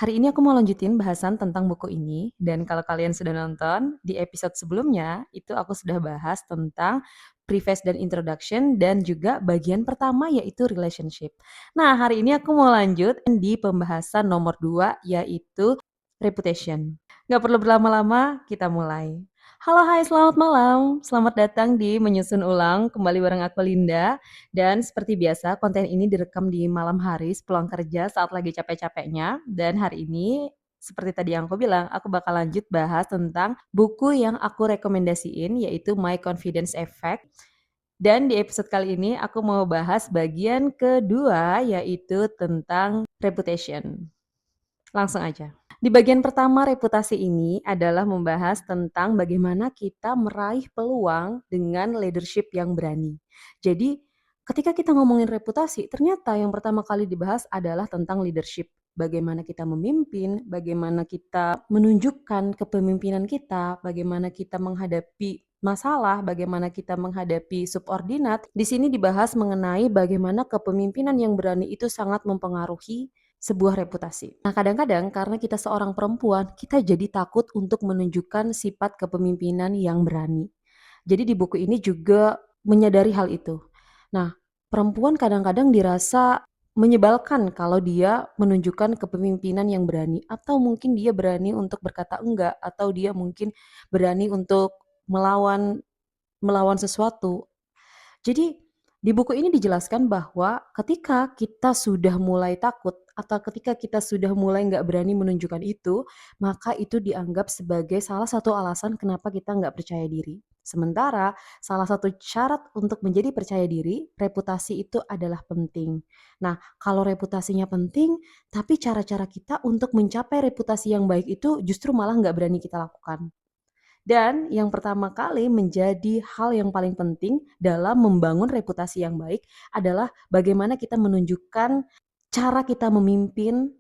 Hari ini aku mau lanjutin bahasan tentang buku ini, dan kalau kalian sudah nonton, di episode sebelumnya itu aku sudah bahas tentang preface dan introduction dan juga bagian pertama yaitu relationship. Nah, hari ini aku mau lanjut di pembahasan nomor 2 yaitu reputation. Gak perlu berlama-lama, kita mulai. Halo, hai, selamat malam. Selamat datang di Menyusun Ulang, kembali bareng aku Linda. Dan seperti biasa, konten ini direkam di malam hari sepulang kerja saat lagi capek-capeknya. Dan hari ini, seperti tadi yang aku bilang, aku bakal lanjut bahas tentang buku yang aku rekomendasiin, yaitu My Confidence Effect. Dan di episode kali ini, aku mau bahas bagian kedua, yaitu tentang reputation. Langsung aja. Di bagian pertama reputasi ini adalah membahas tentang bagaimana kita meraih peluang dengan leadership yang berani. Jadi, ketika kita ngomongin reputasi, ternyata yang pertama kali dibahas adalah tentang leadership. Bagaimana kita memimpin, bagaimana kita menunjukkan kepemimpinan kita, bagaimana kita menghadapi masalah, bagaimana kita menghadapi subordinat. Di sini dibahas mengenai bagaimana kepemimpinan yang berani itu sangat mempengaruhi sebuah reputasi. Nah, kadang-kadang karena kita seorang perempuan, kita jadi takut untuk menunjukkan sifat kepemimpinan yang berani. Jadi di buku ini juga menyadari hal itu. Nah, perempuan kadang-kadang dirasa menyebalkan kalau dia menunjukkan kepemimpinan yang berani, atau mungkin dia berani untuk berkata enggak, atau dia mungkin berani untuk melawan melawan sesuatu. Jadi di buku ini dijelaskan bahwa ketika kita sudah mulai takut atau ketika kita sudah mulai nggak berani menunjukkan itu, maka itu dianggap sebagai salah satu alasan kenapa kita nggak percaya diri. Sementara salah satu syarat untuk menjadi percaya diri, reputasi itu adalah penting. Nah, kalau reputasinya penting, tapi cara-cara kita untuk mencapai reputasi yang baik itu justru malah nggak berani kita lakukan. Dan yang pertama kali menjadi hal yang paling penting dalam membangun reputasi yang baik adalah bagaimana kita menunjukkan cara kita memimpin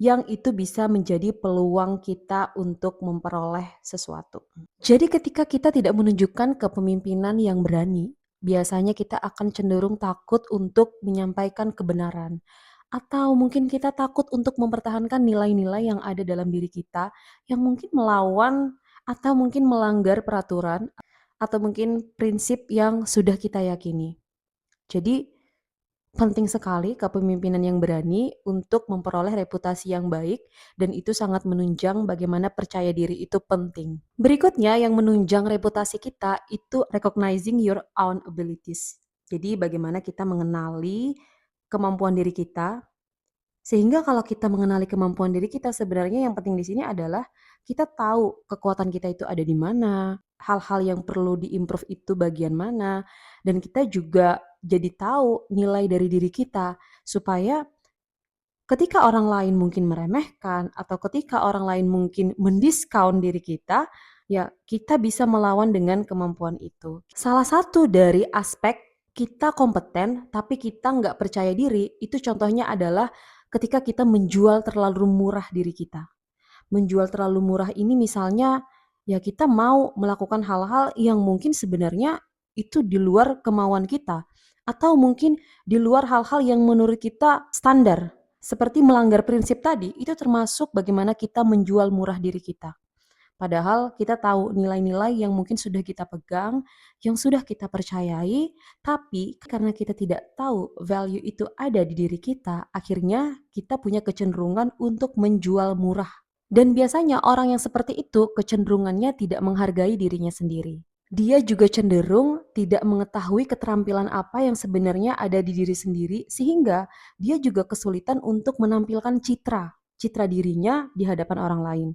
yang itu bisa menjadi peluang kita untuk memperoleh sesuatu. Jadi ketika kita tidak menunjukkan kepemimpinan yang berani, biasanya kita akan cenderung takut untuk menyampaikan kebenaran. Atau mungkin kita takut untuk mempertahankan nilai-nilai yang ada dalam diri kita yang mungkin melawan atau mungkin melanggar peraturan atau mungkin prinsip yang sudah kita yakini. Jadi penting sekali kepemimpinan yang berani untuk memperoleh reputasi yang baik dan itu sangat menunjang bagaimana percaya diri itu penting. Berikutnya yang menunjang reputasi kita itu recognizing your own abilities. Jadi bagaimana kita mengenali kemampuan diri kita, sehingga kalau kita mengenali kemampuan diri kita sebenarnya yang penting di sini adalah kita tahu kekuatan kita itu ada di mana, hal-hal yang perlu di-improve itu bagian mana, dan kita juga jadi tahu nilai dari diri kita supaya ketika orang lain mungkin meremehkan atau ketika orang lain mungkin mendiskon diri kita, ya kita bisa melawan dengan kemampuan itu. Salah satu dari aspek kita kompeten tapi kita nggak percaya diri, itu contohnya adalah ketika kita menjual terlalu murah diri kita. Menjual terlalu murah ini misalnya, ya kita mau melakukan hal-hal yang mungkin sebenarnya itu di luar kemauan kita. Atau mungkin di luar hal-hal yang menurut kita standar. Seperti melanggar prinsip tadi, itu termasuk bagaimana kita menjual murah diri kita. Padahal kita tahu nilai-nilai yang mungkin sudah kita pegang, yang sudah kita percayai, tapi karena kita tidak tahu value itu ada di diri kita, akhirnya kita punya kecenderungan untuk menjual murah. Dan biasanya orang yang seperti itu kecenderungannya tidak menghargai dirinya sendiri. Dia juga cenderung tidak mengetahui keterampilan apa yang sebenarnya ada di diri sendiri, sehingga dia juga kesulitan untuk menampilkan citra dirinya di hadapan orang lain.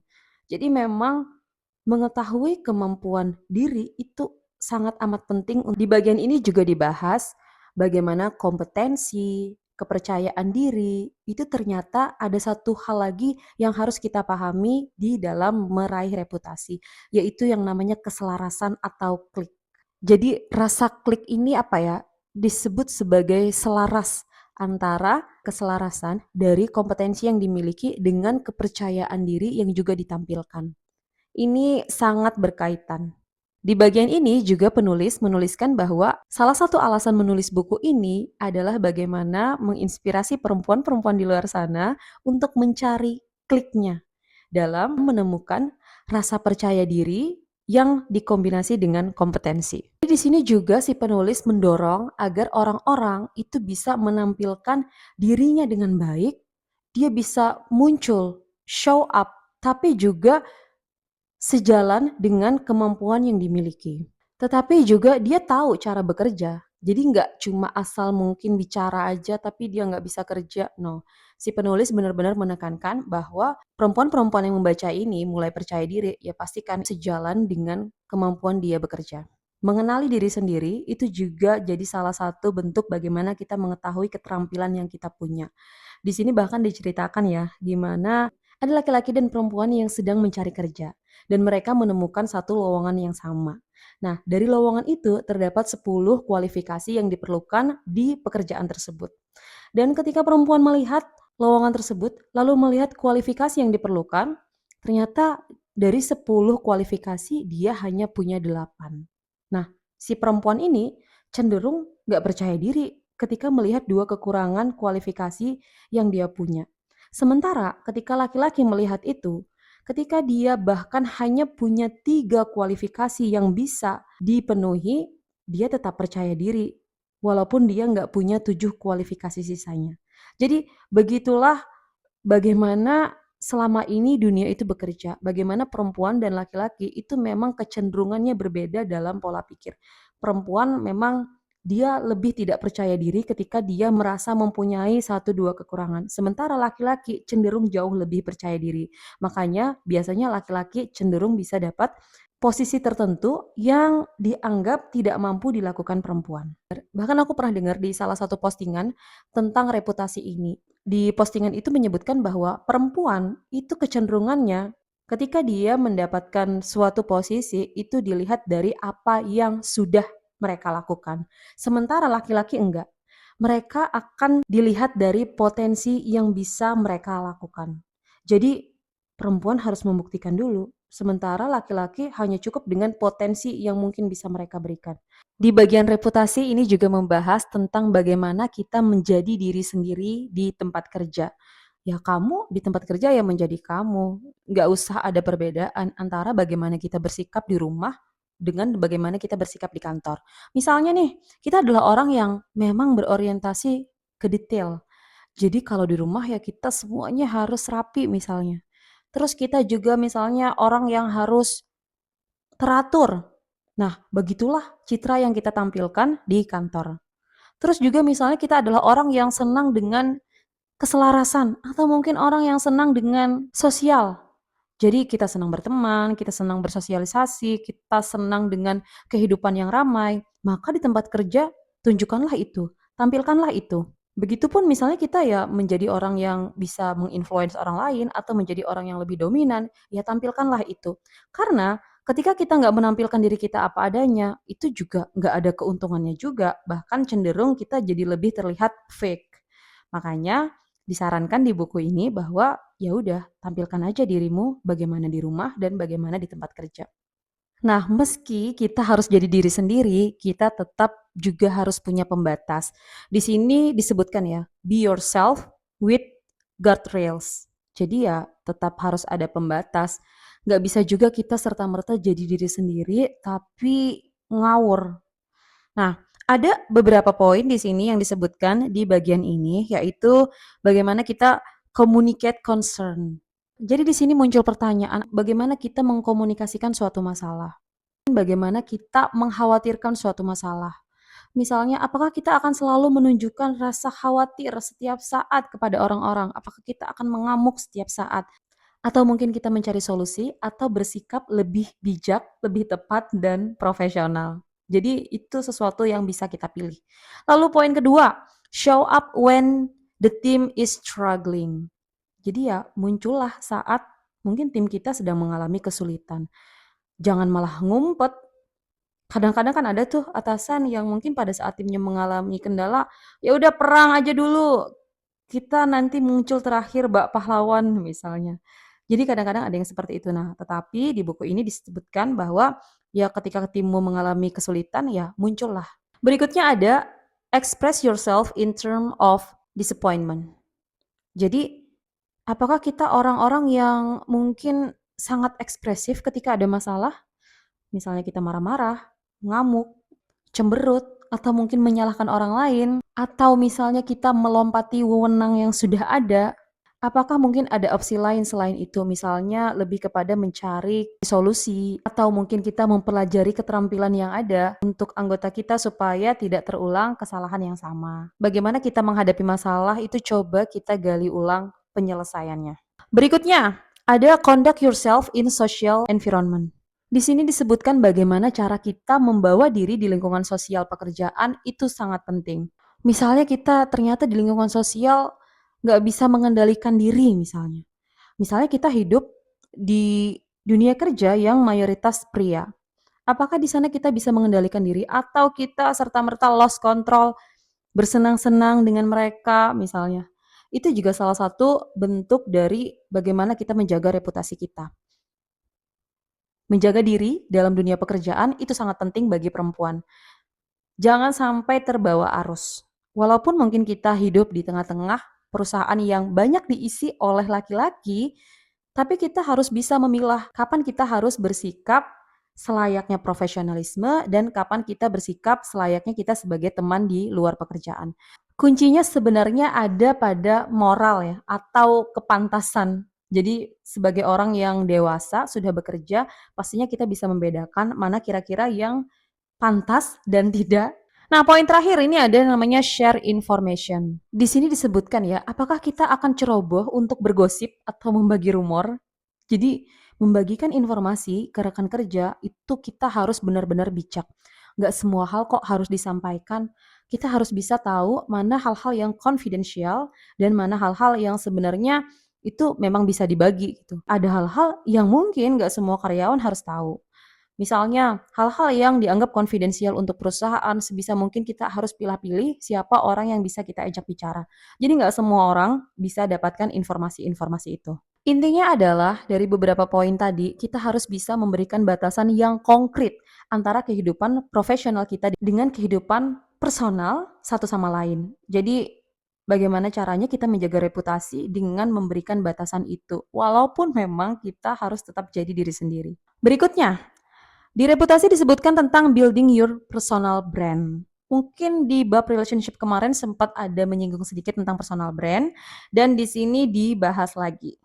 Jadi memang mengetahui kemampuan diri itu sangat amat penting. Di bagian ini juga dibahas bagaimana kompetensi, kepercayaan diri, itu ternyata ada satu hal lagi yang harus kita pahami di dalam meraih reputasi, yaitu yang namanya keselarasan atau klik. Jadi rasa klik ini apa ya, disebut sebagai selaras antara keselarasan dari kompetensi yang dimiliki dengan kepercayaan diri yang juga ditampilkan. Ini sangat berkaitan. Di bagian ini juga penulis menuliskan bahwa salah satu alasan menulis buku ini adalah bagaimana menginspirasi perempuan-perempuan di luar sana untuk mencari kliknya dalam menemukan rasa percaya diri yang dikombinasi dengan kompetensi. Di sini juga si penulis mendorong agar orang-orang itu bisa menampilkan dirinya dengan baik, dia bisa muncul, show up, tapi juga sejalan dengan kemampuan yang dimiliki. Tetapi juga dia tahu cara bekerja. Jadi nggak cuma asal mungkin bicara aja tapi dia nggak bisa kerja, no. Si penulis benar-benar menekankan bahwa perempuan-perempuan yang membaca ini mulai percaya diri, ya pastikan sejalan dengan kemampuan dia bekerja. Mengenali diri sendiri itu juga jadi salah satu bentuk bagaimana kita mengetahui keterampilan yang kita punya. Di sini bahkan diceritakan ya, di mana ada laki-laki dan perempuan yang sedang mencari kerja dan mereka menemukan satu lowongan yang sama. Nah, dari lowongan itu terdapat 10 kualifikasi yang diperlukan di pekerjaan tersebut. Dan ketika perempuan melihat lowongan tersebut, lalu melihat kualifikasi yang diperlukan, ternyata dari 10 kualifikasi dia hanya punya 8. Nah, si perempuan ini cenderung gak percaya diri ketika melihat 2 kekurangan kualifikasi yang dia punya. Sementara ketika laki-laki melihat itu, ketika dia bahkan hanya punya 3 kualifikasi yang bisa dipenuhi, dia tetap percaya diri walaupun dia nggak punya 7 kualifikasi sisanya. Jadi begitulah bagaimana selama ini dunia itu bekerja, bagaimana perempuan dan laki-laki itu memang kecenderungannya berbeda dalam pola pikir. Perempuan memang dia lebih tidak percaya diri ketika dia merasa mempunyai 1-2 kekurangan. Sementara laki-laki cenderung jauh lebih percaya diri. Makanya biasanya laki-laki cenderung bisa dapat posisi tertentu yang dianggap tidak mampu dilakukan perempuan. Bahkan aku pernah dengar di salah satu postingan tentang reputasi ini. Di postingan itu menyebutkan bahwa perempuan itu kecenderungannya ketika dia mendapatkan suatu posisi itu dilihat dari apa yang sudah mereka lakukan. Sementara laki-laki enggak. Mereka akan dilihat dari potensi yang bisa mereka lakukan. Jadi perempuan harus membuktikan dulu. Sementara laki-laki hanya cukup dengan potensi yang mungkin bisa mereka berikan. Di bagian reputasi ini juga membahas tentang bagaimana kita menjadi diri sendiri di tempat kerja. Ya kamu di tempat kerja ya menjadi kamu. Nggak usah ada perbedaan antara bagaimana kita bersikap di rumah dengan bagaimana kita bersikap di kantor. Misalnya nih, kita adalah orang yang memang berorientasi ke detail. Jadi kalau di rumah ya kita semuanya harus rapi misalnya. Terus kita juga misalnya orang yang harus teratur. Nah, begitulah citra yang kita tampilkan di kantor. Terus juga misalnya kita adalah orang yang senang dengan keselarasan atau mungkin orang yang senang dengan sosial. Jadi kita senang berteman, kita senang bersosialisasi, kita senang dengan kehidupan yang ramai, maka di tempat kerja tunjukkanlah itu, tampilkanlah itu. Begitupun misalnya kita ya menjadi orang yang bisa menginfluence orang lain atau menjadi orang yang lebih dominan, ya tampilkanlah itu. Karena ketika kita nggak menampilkan diri kita apa adanya, itu juga nggak ada keuntungannya juga, bahkan cenderung kita jadi lebih terlihat fake. Makanya disarankan di buku ini bahwa ya udah tampilkan aja dirimu bagaimana di rumah dan bagaimana di tempat kerja. Nah, meski kita harus jadi diri sendiri, kita tetap juga harus punya pembatas. Di sini disebutkan ya, be yourself with guardrails. Jadi ya tetap harus ada pembatas. Nggak bisa juga kita serta-merta jadi diri sendiri tapi ngawur. Nah, ada beberapa poin di sini yang disebutkan di bagian ini, yaitu bagaimana kita communicate concern. Jadi di sini muncul pertanyaan, bagaimana kita mengkomunikasikan suatu masalah? Bagaimana kita mengkhawatirkan suatu masalah? Misalnya, apakah kita akan selalu menunjukkan rasa khawatir setiap saat kepada orang-orang? Apakah kita akan mengamuk setiap saat? Atau mungkin kita mencari solusi atau bersikap lebih bijak, lebih tepat dan profesional. Jadi itu sesuatu yang bisa kita pilih. Lalu poin kedua, show up when the team is struggling. Jadi ya muncullah saat mungkin tim kita sedang mengalami kesulitan. Jangan malah ngumpet. Kadang-kadang kan ada tuh atasan yang mungkin pada saat timnya mengalami kendala, ya udah perang aja dulu. Kita nanti muncul terakhir bak pahlawan misalnya. Jadi kadang-kadang ada yang seperti itu. Nah, tetapi di buku ini disebutkan bahwa ya ketika timmu mengalami kesulitan ya muncullah. Berikutnya ada express yourself in term of disappointment. Jadi Apakah kita orang-orang yang mungkin sangat ekspresif ketika ada masalah? Misalnya kita marah-marah, ngamuk, cemberut, atau mungkin menyalahkan orang lain, atau misalnya kita melompati wewenang yang sudah ada. Apakah mungkin ada opsi lain selain itu? Misalnya lebih kepada mencari solusi, atau mungkin kita mempelajari keterampilan yang ada untuk anggota kita supaya tidak terulang kesalahan yang sama. Bagaimana kita menghadapi masalah itu coba kita gali ulang penyelesaiannya. Berikutnya, ada conduct yourself in social environment. Di sini disebutkan bagaimana cara kita membawa diri di lingkungan sosial pekerjaan itu sangat penting. Misalnya kita ternyata di lingkungan sosial nggak bisa mengendalikan diri misalnya. Misalnya kita hidup di dunia kerja yang mayoritas pria. Apakah di sana kita bisa mengendalikan diri atau kita serta-merta lost control, bersenang-senang dengan mereka misalnya. Itu juga salah satu bentuk dari bagaimana kita menjaga reputasi kita. Menjaga diri dalam dunia pekerjaan itu sangat penting bagi perempuan. Jangan sampai terbawa arus. Walaupun mungkin kita hidup di tengah-tengah perusahaan yang banyak diisi oleh laki-laki, tapi kita harus bisa memilah kapan kita harus bersikap selayaknya profesionalisme dan kapan kita bersikap selayaknya kita sebagai teman di luar pekerjaan. Kuncinya sebenarnya ada pada moral ya atau kepantasan. Jadi sebagai orang yang dewasa sudah bekerja, pastinya kita bisa membedakan mana kira-kira yang pantas dan tidak. Nah, poin terakhir ini ada namanya share information. Di sini disebutkan ya, apakah kita akan ceroboh untuk bergosip atau membagi rumor? Jadi, membagikan informasi ke rekan kerja itu kita harus benar-benar bijak. Nggak semua hal kok harus disampaikan. Kita harus bisa tahu mana hal-hal yang confidential dan mana hal-hal yang sebenarnya itu memang bisa dibagi gitu. Ada hal-hal yang mungkin nggak semua karyawan harus tahu. Misalnya, hal-hal yang dianggap konfidensial untuk perusahaan, sebisa mungkin kita harus pilih-pilih siapa orang yang bisa kita ajak bicara. Jadi nggak semua orang bisa dapatkan informasi-informasi itu. Intinya adalah dari beberapa poin tadi, kita harus bisa memberikan batasan yang konkret antara kehidupan profesional kita dengan kehidupan personal satu sama lain. Jadi bagaimana caranya kita menjaga reputasi dengan memberikan batasan itu, walaupun memang kita harus tetap jadi diri sendiri. Berikutnya, di reputasi disebutkan tentang building your personal brand. Mungkin di bab relationship kemarin sempat ada menyinggung sedikit tentang personal brand dan di sini dibahas lagi.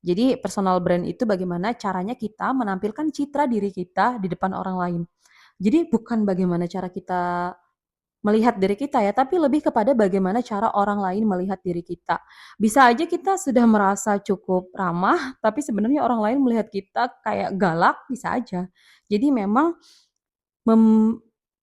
Jadi personal brand itu bagaimana caranya kita menampilkan citra diri kita di depan orang lain. Jadi bukan bagaimana cara kita melihat diri kita ya, tapi lebih kepada bagaimana cara orang lain melihat diri kita. Bisa aja kita sudah merasa cukup ramah, tapi sebenarnya orang lain melihat kita kayak galak, bisa aja. Jadi memang mem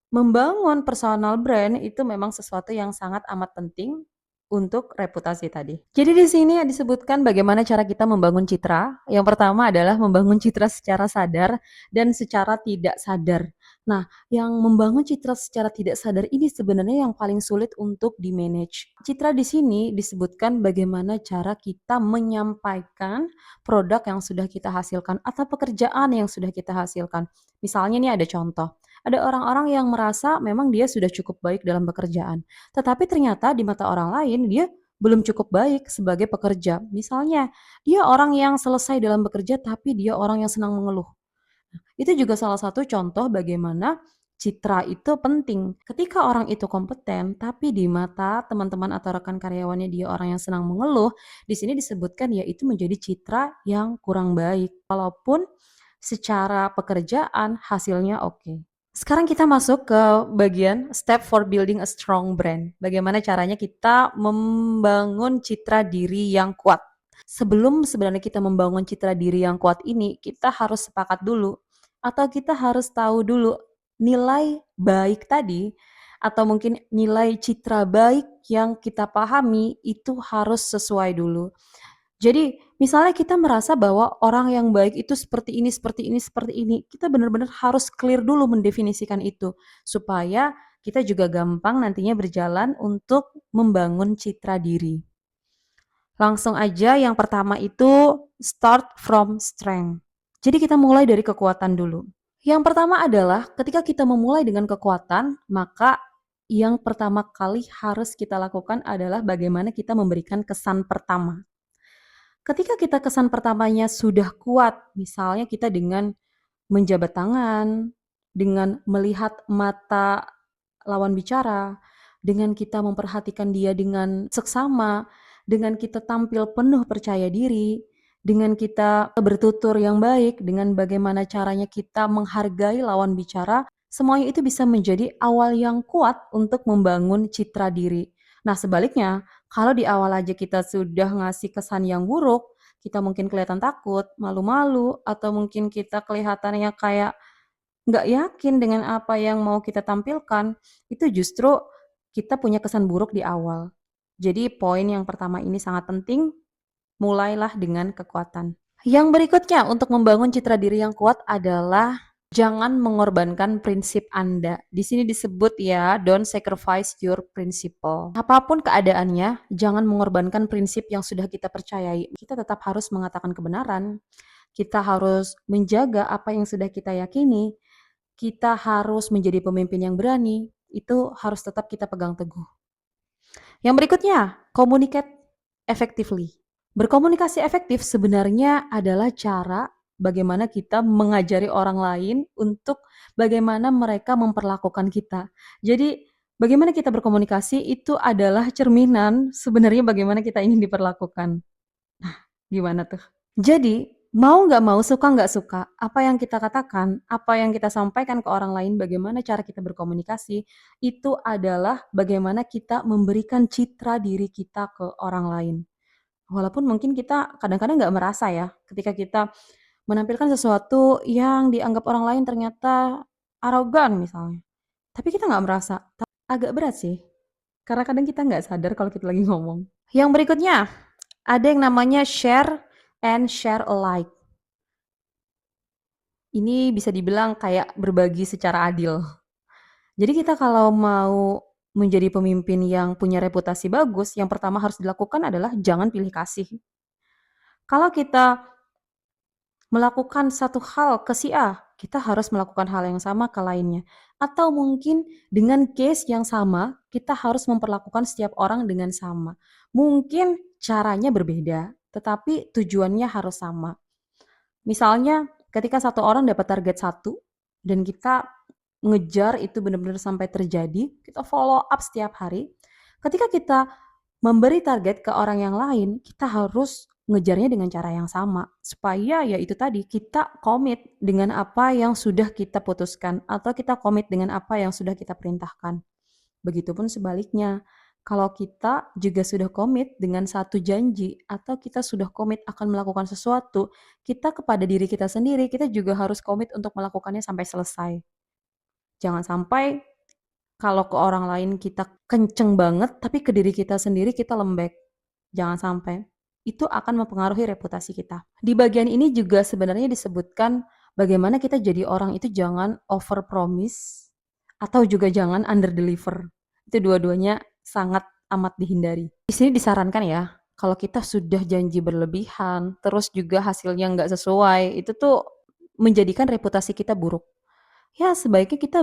membangun personal brand itu memang sesuatu yang sangat amat penting untuk reputasi tadi. Jadi di sini disebutkan bagaimana cara kita membangun citra. Yang pertama adalah membangun citra secara sadar dan secara tidak sadar. Nah, yang membangun citra secara tidak sadar ini sebenarnya yang paling sulit untuk di-manage. Citra di sini disebutkan bagaimana cara kita menyampaikan produk yang sudah kita hasilkan atau pekerjaan yang sudah kita hasilkan. Misalnya nih ada contoh, ada orang-orang yang merasa memang dia sudah cukup baik dalam pekerjaan, tetapi ternyata di mata orang lain dia belum cukup baik sebagai pekerja. Misalnya, dia orang yang selesai dalam bekerja tapi dia orang yang senang mengeluh. Itu juga salah satu contoh bagaimana citra itu penting. Ketika orang itu kompeten, tapi di mata teman-teman atau rekan karyawannya dia orang yang senang mengeluh, di sini disebutkan ya itu menjadi citra yang kurang baik. Walaupun secara pekerjaan hasilnya oke. Sekarang kita masuk ke bagian step for building a strong brand. Bagaimana caranya kita membangun citra diri yang kuat. Sebelum sebenarnya kita membangun citra diri yang kuat ini, kita harus sepakat dulu atau kita harus tahu dulu nilai baik tadi atau mungkin nilai citra baik yang kita pahami itu harus sesuai dulu. Jadi misalnya kita merasa bahwa orang yang baik itu seperti ini seperti ini seperti ini, kita benar-benar harus clear dulu mendefinisikan itu, supaya kita juga gampang nantinya berjalan untuk membangun citra diri. Langsung aja yang pertama itu start from strength. Jadi kita mulai dari kekuatan dulu. Yang pertama adalah ketika kita memulai dengan kekuatan, maka yang pertama kali harus kita lakukan adalah bagaimana kita memberikan kesan pertama. Ketika kita kesan pertamanya sudah kuat, misalnya kita dengan menjabat tangan, dengan melihat mata lawan bicara, dengan kita memperhatikan dia dengan seksama, dengan kita tampil penuh percaya diri, dengan kita bertutur yang baik, dengan bagaimana caranya kita menghargai lawan bicara, semuanya itu bisa menjadi awal yang kuat untuk membangun citra diri. Nah, sebaliknya, kalau di awal aja kita sudah ngasih kesan yang buruk, kita mungkin kelihatan takut, malu-malu, atau mungkin kita kelihatannya kayak nggak yakin dengan apa yang mau kita tampilkan, itu justru kita punya kesan buruk di awal. Jadi poin yang pertama ini sangat penting, mulailah dengan kekuatan. Yang berikutnya untuk membangun citra diri yang kuat adalah jangan mengorbankan prinsip Anda. Di sini disebut ya, don't sacrifice your principle. Apapun keadaannya, jangan mengorbankan prinsip yang sudah kita percayai. Kita tetap harus mengatakan kebenaran. Kita harus menjaga apa yang sudah kita yakini. Kita harus menjadi pemimpin yang berani. Itu harus tetap kita pegang teguh. Yang berikutnya, communicate effectively. Berkomunikasi efektif sebenarnya adalah cara bagaimana kita mengajari orang lain untuk bagaimana mereka memperlakukan kita. Jadi, bagaimana kita berkomunikasi itu adalah cerminan sebenarnya bagaimana kita ingin diperlakukan. Gimana tuh? Jadi, mau nggak mau, suka nggak suka, apa yang kita katakan, apa yang kita sampaikan ke orang lain, bagaimana cara kita berkomunikasi, itu adalah bagaimana kita memberikan citra diri kita ke orang lain. Walaupun mungkin kita kadang-kadang nggak merasa ya, ketika kita menampilkan sesuatu yang dianggap orang lain ternyata arogan misalnya. Tapi kita nggak merasa. Agak berat sih, karena kadang kita nggak sadar kalau kita lagi ngomong. Yang berikutnya, ada yang namanya share and share alike. Ini bisa dibilang kayak berbagi secara adil. Jadi kita kalau mau menjadi pemimpin yang punya reputasi bagus, yang pertama harus dilakukan adalah jangan pilih kasih. Kalau kita melakukan satu hal ke si A, kita harus melakukan hal yang sama ke lainnya. Atau mungkin dengan case yang sama, kita harus memperlakukan setiap orang dengan sama. Mungkin caranya berbeda, tetapi tujuannya harus sama. Misalnya ketika satu orang dapat target satu dan kita ngejar itu benar-benar sampai terjadi, kita follow up setiap hari. Ketika kita memberi target ke orang yang lain, kita harus ngejarnya dengan cara yang sama. Supaya ya itu tadi, kita komit dengan apa yang sudah kita putuskan atau kita komit dengan apa yang sudah kita perintahkan. Begitupun sebaliknya, kalau kita juga sudah komit dengan satu janji atau kita sudah komit akan melakukan sesuatu, kita kepada diri kita sendiri, kita juga harus komit untuk melakukannya sampai selesai. Jangan sampai kalau ke orang lain kita kenceng banget, tapi ke diri kita sendiri kita lembek. Jangan sampai. Itu akan mempengaruhi reputasi kita. Di bagian ini juga sebenarnya disebutkan bagaimana kita jadi orang itu jangan over promise atau juga jangan under deliver. Itu dua-duanya sangat amat dihindari. Di sini disarankan ya, kalau kita sudah janji berlebihan, terus juga hasilnya nggak sesuai, itu tuh menjadikan reputasi kita buruk. Ya sebaiknya kita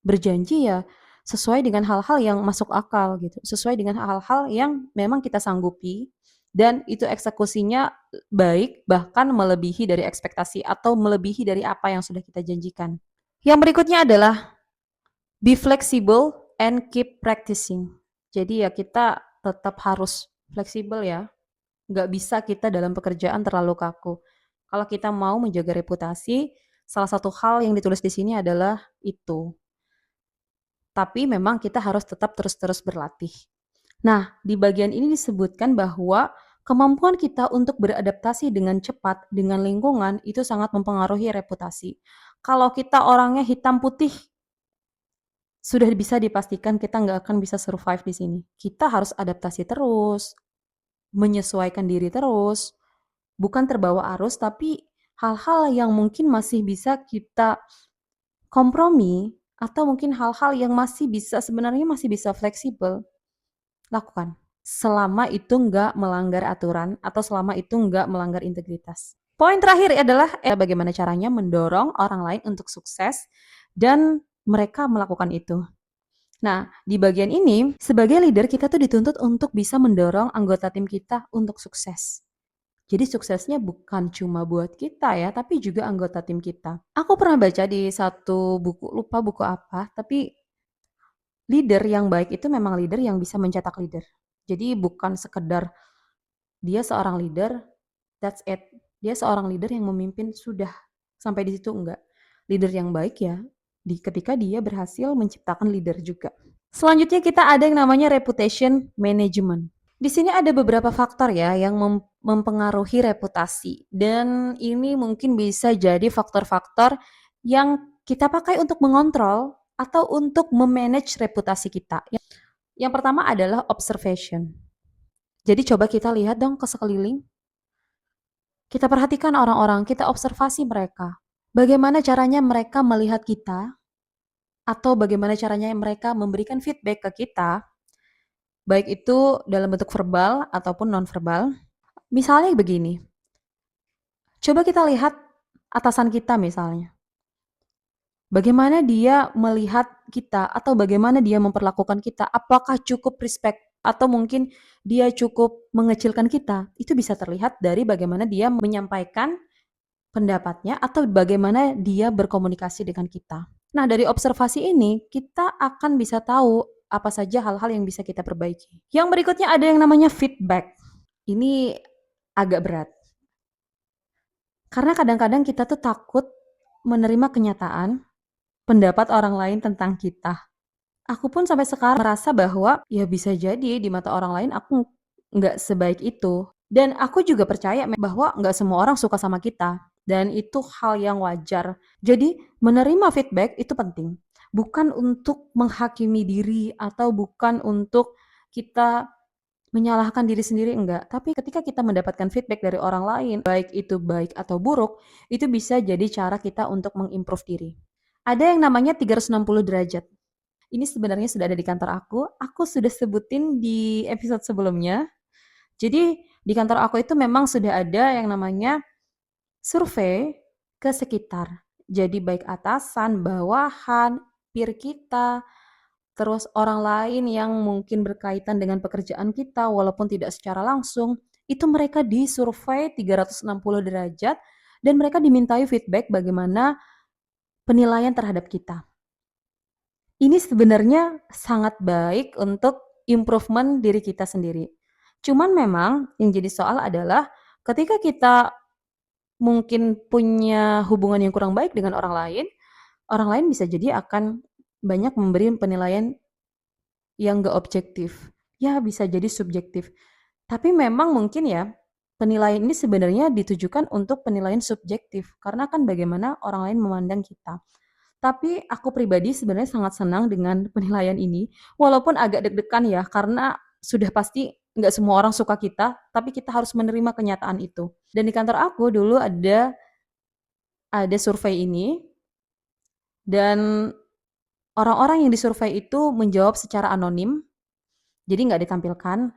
berjanji ya sesuai dengan hal-hal yang masuk akal gitu, sesuai dengan hal-hal yang memang kita sanggupi dan itu eksekusinya baik, bahkan melebihi dari ekspektasi atau melebihi dari apa yang sudah kita janjikan. Yang berikutnya adalah be flexible and keep practicing. Jadi ya kita tetap harus fleksibel ya, nggak bisa kita dalam pekerjaan terlalu kaku. Kalau kita mau menjaga reputasi, salah satu hal yang ditulis di sini adalah itu. Tapi memang kita harus tetap terus-terus berlatih. Nah, di bagian ini disebutkan bahwa kemampuan kita untuk beradaptasi dengan cepat dengan lingkungan itu sangat mempengaruhi reputasi. Kalau kita orangnya hitam putih, sudah bisa dipastikan kita nggak akan bisa survive di sini. Kita harus adaptasi terus, menyesuaikan diri terus, bukan terbawa arus, tapi hal-hal yang mungkin masih bisa kita kompromi atau mungkin hal-hal yang masih bisa sebenarnya masih bisa fleksibel, lakukan. Selama itu nggak melanggar aturan atau selama itu nggak melanggar integritas. Poin terakhir adalah bagaimana caranya mendorong orang lain untuk sukses dan mereka melakukan itu. Nah, di bagian ini, sebagai leader kita tuh dituntut untuk bisa mendorong anggota tim kita untuk sukses. Jadi suksesnya bukan cuma buat kita ya, tapi juga anggota tim kita. Aku pernah baca di satu buku, lupa buku apa, tapi leader yang baik itu memang leader yang bisa mencetak leader. Jadi bukan sekedar dia seorang leader, that's it. Dia seorang leader yang memimpin sudah sampai di situ enggak. Leader yang baik ya ketika dia berhasil menciptakan leader juga. Selanjutnya kita ada yang namanya reputation management. Di sini ada beberapa faktor ya yang mempengaruhi reputasi dan ini mungkin bisa jadi faktor-faktor yang kita pakai untuk mengontrol atau untuk memanage reputasi kita. Yang pertama adalah observation. Jadi coba kita lihat dong ke sekeliling. Kita perhatikan orang-orang, kita observasi mereka. Bagaimana caranya mereka melihat kita atau bagaimana caranya mereka memberikan feedback ke kita, baik itu dalam bentuk verbal ataupun non-verbal. Misalnya begini, coba kita lihat atasan kita misalnya. Bagaimana dia melihat kita atau bagaimana dia memperlakukan kita, apakah cukup respect atau mungkin dia cukup mengecilkan kita, itu bisa terlihat dari bagaimana dia menyampaikan pendapatnya atau bagaimana dia berkomunikasi dengan kita. Nah, dari observasi ini kita akan bisa tahu apa saja hal-hal yang bisa kita perbaiki. Yang berikutnya ada yang namanya feedback. Ini agak berat. Karena kadang-kadang kita tuh takut menerima kenyataan pendapat orang lain tentang kita. Aku pun sampai sekarang merasa bahwa ya bisa jadi di mata orang lain aku nggak sebaik itu. Dan aku juga percaya bahwa nggak semua orang suka sama kita. Dan itu hal yang wajar. Jadi menerima feedback itu penting. Bukan untuk menghakimi diri atau bukan untuk kita menyalahkan diri sendiri, enggak. Tapi ketika kita mendapatkan feedback dari orang lain, baik itu baik atau buruk, itu bisa jadi cara kita untuk mengimprove diri. Ada yang namanya 360 derajat. Ini sebenarnya sudah ada di kantor aku sudah sebutin di episode sebelumnya. Jadi di kantor aku itu memang sudah ada yang namanya survei ke sekitar. Jadi baik atasan, bawahan, peer kita, terus orang lain yang mungkin berkaitan dengan pekerjaan kita walaupun tidak secara langsung, itu mereka disurvei 360 derajat dan mereka dimintai feedback bagaimana penilaian terhadap kita. Ini sebenarnya sangat baik untuk improvement diri kita sendiri. Cuman memang yang jadi soal adalah ketika kita mungkin punya hubungan yang kurang baik dengan orang lain bisa jadi akan banyak memberi penilaian yang gak objektif. Ya bisa jadi subjektif. Tapi memang mungkin ya penilaian ini sebenarnya ditujukan untuk penilaian subjektif karena kan bagaimana orang lain memandang kita. Tapi aku pribadi sebenarnya sangat senang dengan penilaian ini, walaupun agak deg-degan ya, karena sudah pasti nggak semua orang suka kita, tapi kita harus menerima kenyataan itu. Dan di kantor aku dulu ada survei ini, dan orang-orang yang disurvei itu menjawab secara anonim, jadi nggak ditampilkan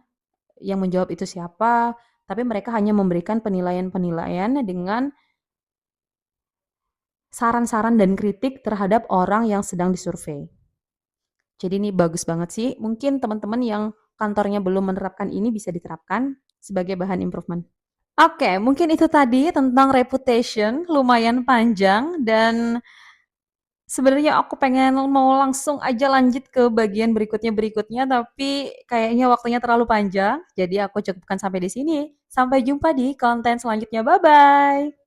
yang menjawab itu siapa, tapi mereka hanya memberikan penilaian-penilaian dengan saran-saran dan kritik terhadap orang yang sedang disurvei. Jadi ini bagus banget sih. Mungkin teman-teman yang kantornya belum menerapkan ini bisa diterapkan sebagai bahan improvement. Oke, mungkin itu tadi tentang reputation, lumayan panjang dan sebenarnya aku pengen mau langsung aja lanjut ke bagian berikutnya, tapi kayaknya waktunya terlalu panjang. Jadi aku cukupkan sampai di sini. Sampai jumpa di konten selanjutnya. Bye bye.